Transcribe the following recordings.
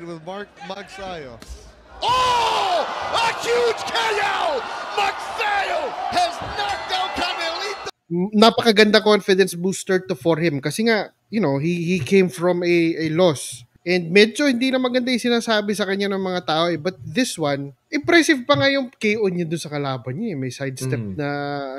with Mark Magsayo. Oh! A huge KO! Magsayo has knocked out Canelito! Napakaganda confidence booster to for him kasi nga, you know, he came from a loss. And medyo hindi na maganda yung sinasabi sa kanya ng mga tao eh. But this one, impressive pa nga yung KO niya doon sa kalaban niya eh. May sidestep na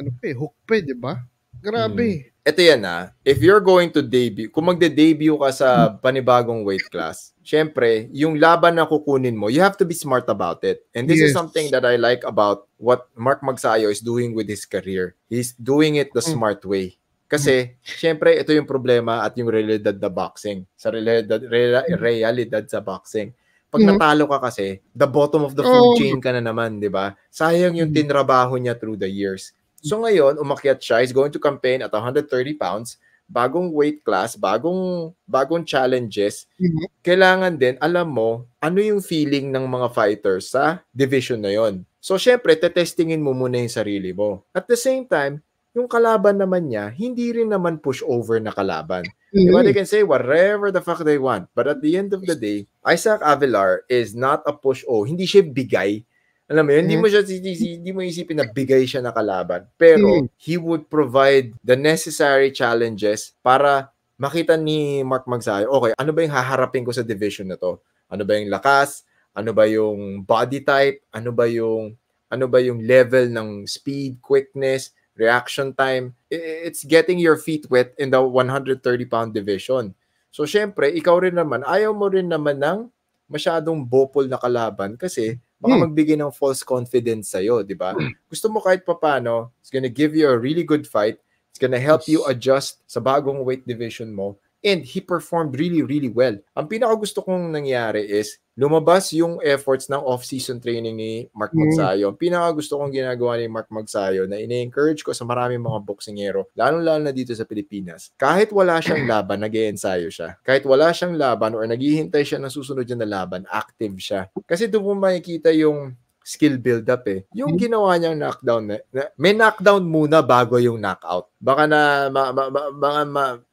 ano pa eh, hook pa eh, di ba? Grabe. Ito yan if you're going to debut, kung magde-debut ka sa panibagong weight class, syempre, yung laban na kukunin mo, you have to be smart about it. And this is something that I like about what Mark Magsayo is doing with his career. He's doing it the smart way. Kasi, syempre, ito yung problema at yung realidad na boxing. Sa realidad sa boxing. Pag natalo ka kasi, the bottom of the food chain ka na naman, di ba? Sayang yung tinrabaho niya through the years. So ngayon, umakyat siya, he's going to campaign at 130 pounds, bagong weight class, bagong challenges. Kailangan din, alam mo, ano yung feeling ng mga fighters sa division na yon. So syempre, tetestingin mo muna yung sarili mo. At the same time, yung kalaban naman niya, hindi rin naman push over na kalaban. Diba? They can say whatever the fuck they want. But at the end of the day, Isaac Avilar is not a push over. Hindi siya bigay. Alam mo yun, hindi mo isipin na bigay siya na kalaban. Pero, he would provide the necessary challenges para makita ni Mark Magsayo, okay, ano ba yung haharapin ko sa division na to? Ano ba yung lakas? Ano ba yung body type? Ano ba yung level ng speed, quickness, reaction time? It's getting your feet wet in the 130-pound division. So, syempre, ikaw rin naman, ayaw mo rin naman ng masyadong bopol na kalaban kasi baka magbigay ng false confidence sa'yo, di ba? Gusto mo kahit papano, it's gonna give you a really good fight. It's gonna help you adjust sa bagong weight division mo. And he performed really, really well. Ang pinakagusto kong nangyari is, lumabas yung efforts ng off-season training ni Mark Magsayo. Ang pinakagusto kong ginagawa ni Mark Magsayo na ine-encourage ko sa maraming mga boksingero, lalo-lalo na dito sa Pilipinas, kahit wala siyang laban, nag-e-ensayo siya. Kahit wala siyang laban or naghihintay siya ng susunod niya na laban, active siya. Kasi doon mo makikita yung skill build-up eh. Yung ginawa niyang knockdown, may knockdown muna bago yung knockout. Baka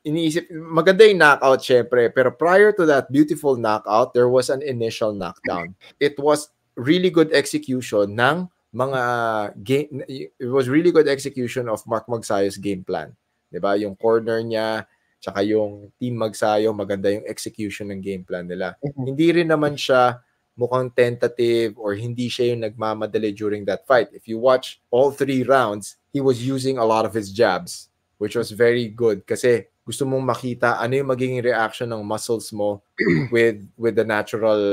iniisip, maganda yung knockout syempre, pero prior to that beautiful knockout, there was an initial knockdown. It was really good execution ng mga game, it was really good execution of Mark Magsayo's game plan. Diba? Yung corner niya, tsaka yung team Magsayo, maganda yung execution ng game plan nila. Hindi rin naman siya mukhang tentative or hindi siya yung nagmamadali during that fight. If you watch all 3 rounds, he was using a lot of his jabs, which was very good kasi gusto mong makita ano yung magiging reaction ng muscles mo with the natural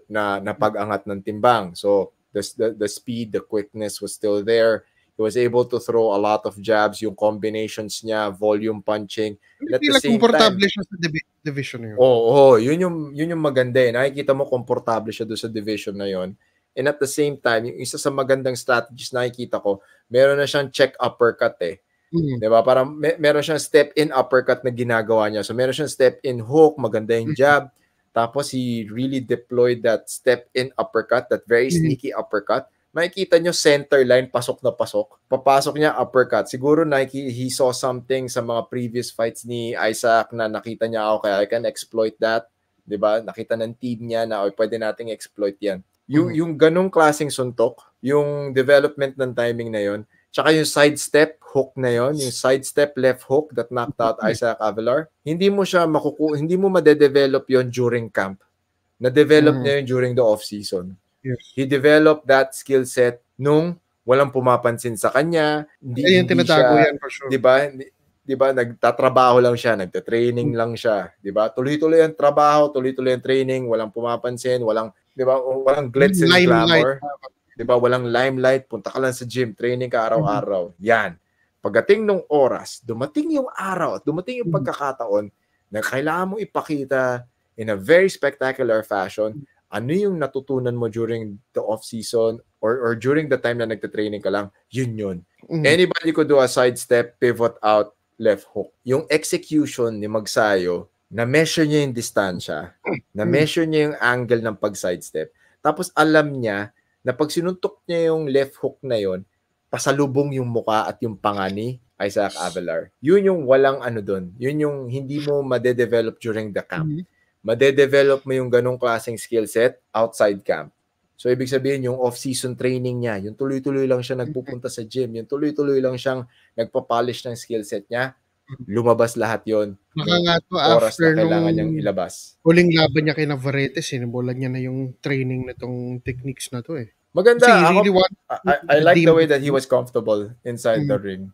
na pag-angat ng timbang. So, the speed, the quickness was still there. He was able to throw a lot of jabs, yung combinations niya, volume punching. At the same time, siya sa division na yun. Yun yung maganda eh. Nakikita mo komportable siya doon sa division na yun. And at the same time, yung isa sa magandang strategies nakikita ko, meron na siyang check uppercut eh. Diba? Parang meron siyang step-in uppercut na ginagawa niya. So meron siyang step-in hook, maganda yung jab. Tapos he really deployed that step-in uppercut, that very sneaky uppercut. Makikita nyo center line, pasok na pasok. Papasok niya, uppercut. Siguro he saw something sa mga previous fights ni Isaac na nakita niya, okay, I can exploit that. Diba? Nakita ng team niya na pwede nating exploit yan. Yung ganong klaseng suntok, yung development ng timing na yon, tsaka yung sidestep hook na yon, yung sidestep left hook that knocked out Isaac Avilar, hindi mo madedevelop yon during camp. Na-develop niya yun during the off-season. He developed that skill set nung walang pumapansin sa kanya. Hindi tinatago yan for sure. Diba, nagtatrabaho lang siya, nagtatraining lang siya. Diba? Tuloy-tuloy ang trabaho, tuloy-tuloy ang training, walang pumapansin, walang glitz and glamour. Diba? Walang limelight, punta ka lang sa gym, training ka araw-araw. Yan. Pagdating nung oras, dumating yung araw at dumating yung pagkakataon na kailangan mo ipakita in a very spectacular fashion ano yung natutunan mo during the off-season or during the time na nagte-training ka lang, yun. Anybody could do a sidestep, pivot out, left hook. Yung execution ni Magsayo, na-measure niya yung distansya, na-measure niya yung angle ng pag-sidestep. Tapos alam niya na pag sinuntok niya yung left hook na yon, pasalubong yung muka at yung panga ni Isaac Avilar. Yun yung walang ano doon. Yun yung hindi mo madedevelop during the camp. madedevelop mo yung ganong klaseng skill set outside camp. So, ibig sabihin, yung off-season training niya, yung tuloy-tuloy lang siya nagpupunta sa gym, yung tuloy-tuloy lang siyang nagpapolish ng skill set niya, lumabas lahat yon. Baka nga to Oras after na kailangan nung niyang ilabas. huling laban niya kay Navarrete, sinimulan niya na yung training na tong techniques na to eh. Maganda. Kasi he really I like the way that he was comfortable inside the ring.